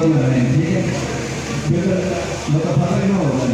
बराबर में रहें, ठीक है? फिर मतलब फर्क ना होगा।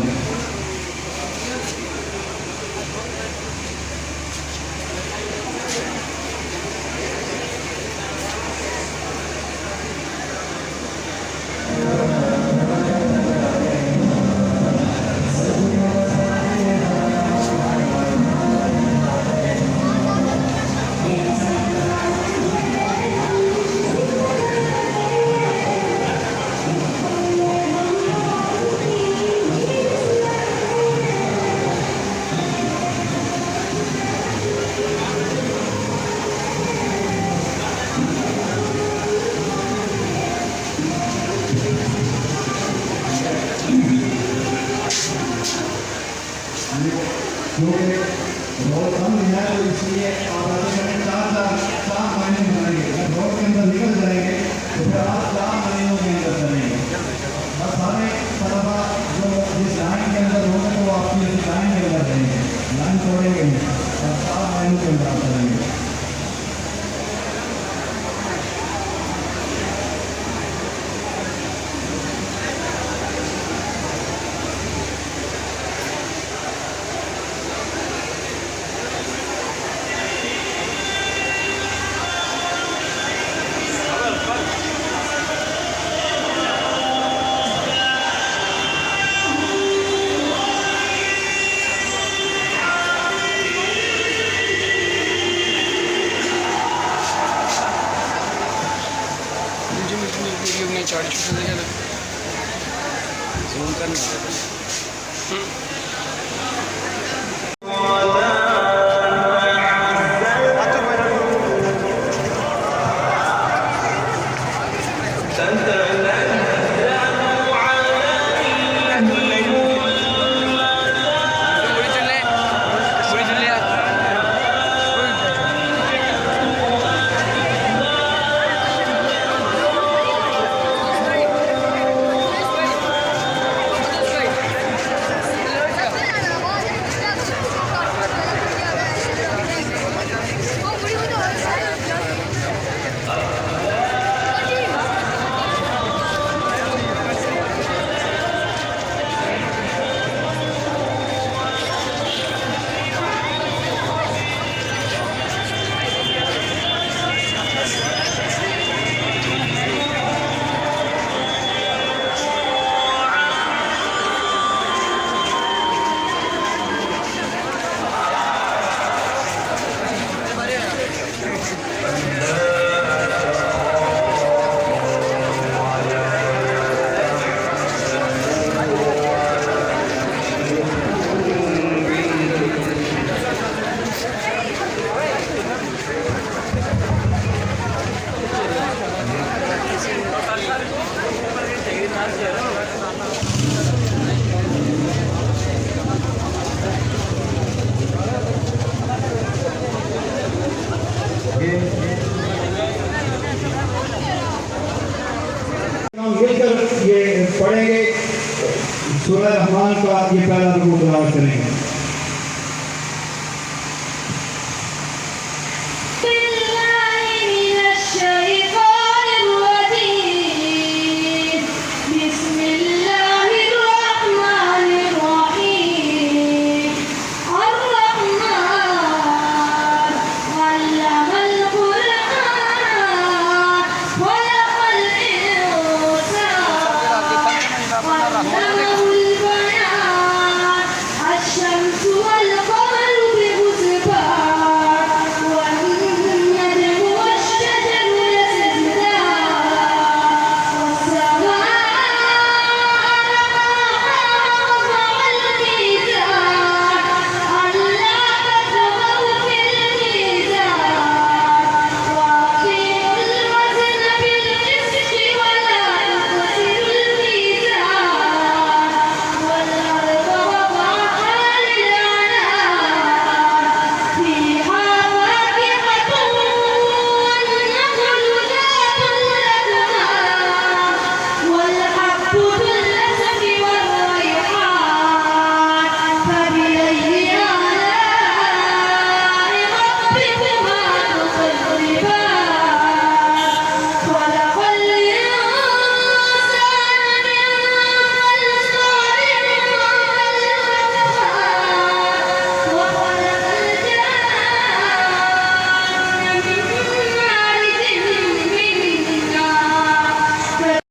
क्योंकि बहुत कम है तो इसलिए चार महीने बनाएंगे। रोड के अंदर निकल जाएंगे तो फिर आप 4 महीनों के अंदर चलेंगे। बस सारे तलबा जो जिस लाइन के अंदर होंगे तो आपकी लाइन के अंदर रहेंगे, लाइन छोड़ेंगे नहीं और 4 महीनों के अंदर आप चलेंगे। वीडियो में 40 जूम करना